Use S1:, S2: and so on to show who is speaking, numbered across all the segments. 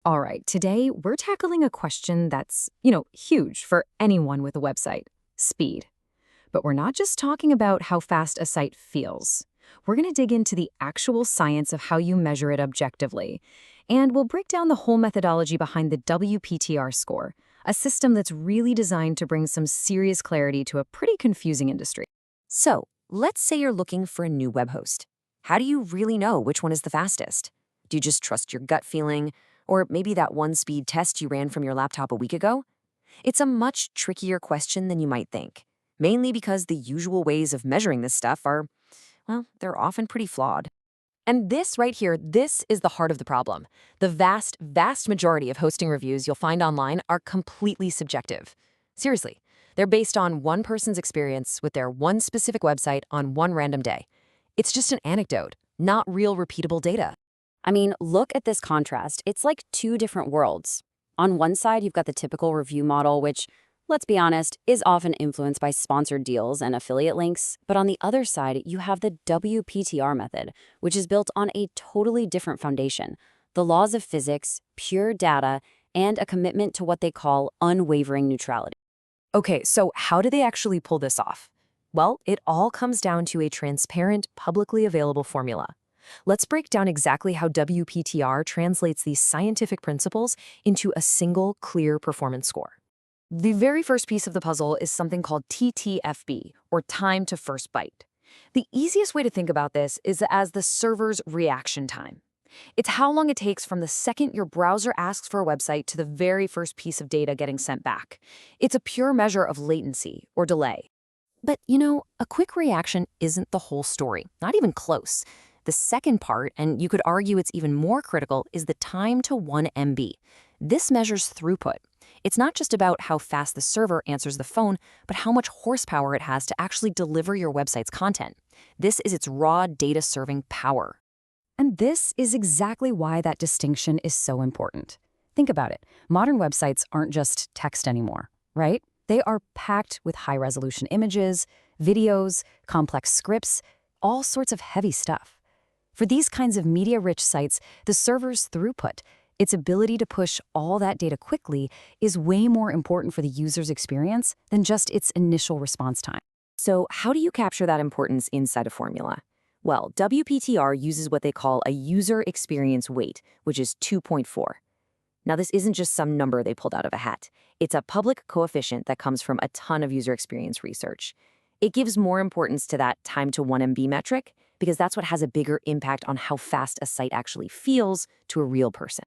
S1: All right, today we're tackling a question that's huge for anyone with a website: speed. But we're not just talking about how fast a site feels. We're going to dig into the actual science of how you measure it objectively. And we'll break down the whole methodology behind the WPTR score, a system that's really designed to bring some serious clarity to a pretty confusing industry.
S2: So, let's say you're looking for a new web host. How do you really know which one is the fastest? Do you just trust your gut feeling? Or maybe that one speed test you ran from your laptop a week ago? It's a much trickier question than you might think, mainly because the usual ways of measuring this stuff are, well, they're often pretty flawed. And this right here, this is the heart of the problem. The vast, vast majority of hosting reviews you'll find online are completely subjective. Seriously, they're based on one person's experience with their one specific website on one random day. It's just an anecdote, not real repeatable data.
S3: I mean, look at this contrast. It's like two different worlds. On one side, you've got the typical review model, which, let's be honest, is often influenced by sponsored deals and affiliate links. But on the other side, you have the WPTR method, which is built on a totally different foundation: the laws of physics, pure data, and a commitment to what they call unwavering neutrality.
S2: Okay, so how do they actually pull this off? Well, it all comes down to a transparent, publicly available formula. Let's break down exactly how WPTR translates these scientific principles into a single, clear performance score. The very first piece of the puzzle is something called TTFB, or time to first byte. The easiest way to think about this is as the server's reaction time. It's how long it takes from the second your browser asks for a website to the very first piece of data getting sent back. It's a pure measure of latency, or delay. But, a quick reaction isn't the whole story, not even close. The second part, and you could argue it's even more critical, is the time to 1 MB. This measures throughput. It's not just about how fast the server answers the phone, but how much horsepower it has to actually deliver your website's content. This is its raw data serving power.
S1: And this is exactly why that distinction is so important. Think about it. Modern websites aren't just text anymore, right? They are packed with high-resolution images, videos, complex scripts, all sorts of heavy stuff. For these kinds of media-rich sites, the server's throughput, its ability to push all that data quickly, is way more important for the user's experience than just its initial response time.
S2: So how do you capture that importance inside a formula? Well, WPTR uses what they call a user experience weight, which is 2.4. Now, this isn't just some number they pulled out of a hat. It's a public coefficient that comes from a ton of user experience research. It gives more importance to that time to 1 MB metric because that's what has a bigger impact on how fast a site actually feels to a real person.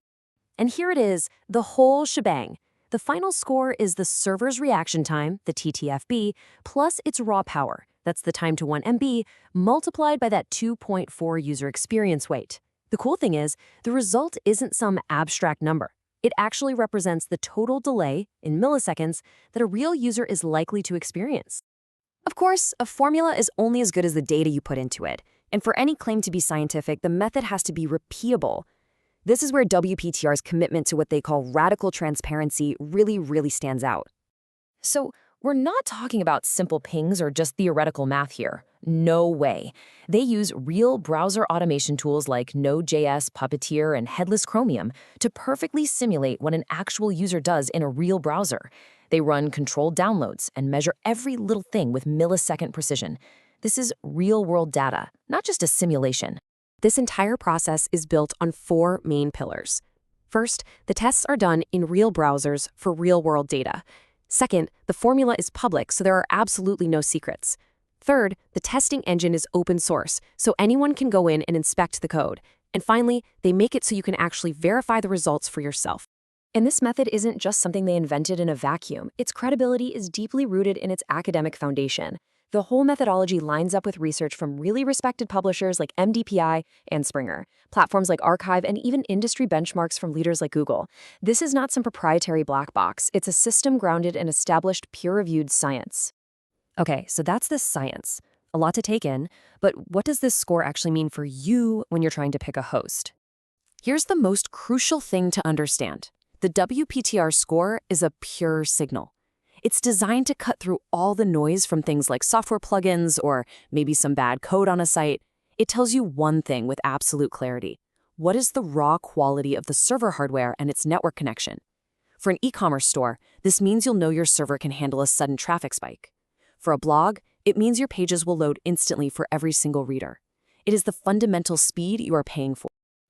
S2: And here it is, the whole shebang. The final score is the server's reaction time, the TTFB, plus its raw power, that's the time to 1 MB, multiplied by that 2.4 user experience weight. The cool thing is, the result isn't some abstract number. It actually represents the total delay, in milliseconds, that a real user is likely to experience. Of course, a formula is only as good as the data you put into it, and for any claim to be scientific, the method has to be repeatable. This is where WPTR's commitment to what they call radical transparency really stands out. So, we're not talking about simple pings or just theoretical math here. No way. They use real browser automation tools like Node.js, Puppeteer, and Headless Chromium to perfectly simulate what an actual user does in a real browser. They run controlled downloads and measure every little thing with millisecond precision. This is real-world data, not just a simulation. This entire process is built on 4 main pillars. First, the tests are done in real browsers for real-world data. Second, the formula is public, so there are absolutely no secrets. Third, the testing engine is open source, so anyone can go in and inspect the code. And finally, they make it so you can actually verify the results for yourself. And this method isn't just something they invented in a vacuum. Its credibility is deeply rooted in its academic foundation. The whole methodology lines up with research from really respected publishers like MDPI and Springer, platforms like Archive, and even industry benchmarks from leaders like Google. This is not some proprietary black box. It's a system grounded in established, peer-reviewed science. Okay, so that's the science. A lot to take in, but what does this score actually mean for you when you're trying to pick a host? Here's the most crucial thing to understand. The WPTR score is a pure signal. It's designed to cut through all the noise from things like software plugins or maybe some bad code on a site. It tells you one thing with absolute clarity: What is the raw quality of the server hardware and its network connection? For an e-commerce store, this means you'll know your server can handle a sudden traffic spike. For a blog, it means your pages will load instantly for every single reader. It is the fundamental speed you are paying for.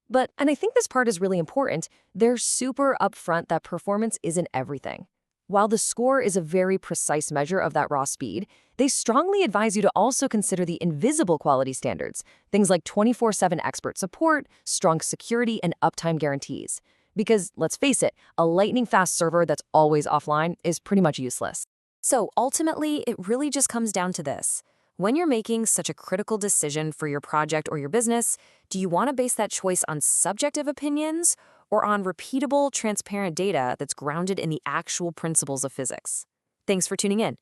S4: But, and I think this part is really important, they're super upfront that performance isn't everything. While the score is a very precise measure of that raw speed, they strongly advise you to also consider the invisible quality standards, things like 24/7 expert support, strong security, and uptime guarantees. Because, let's face it, a lightning-fast server that's always offline is pretty much useless.
S2: So ultimately, it really just comes down to this. When you're making such a critical decision for your project or your business, do you want to base that choice on subjective opinions or on repeatable, transparent data that's grounded in the actual principles of physics? Thanks for tuning in.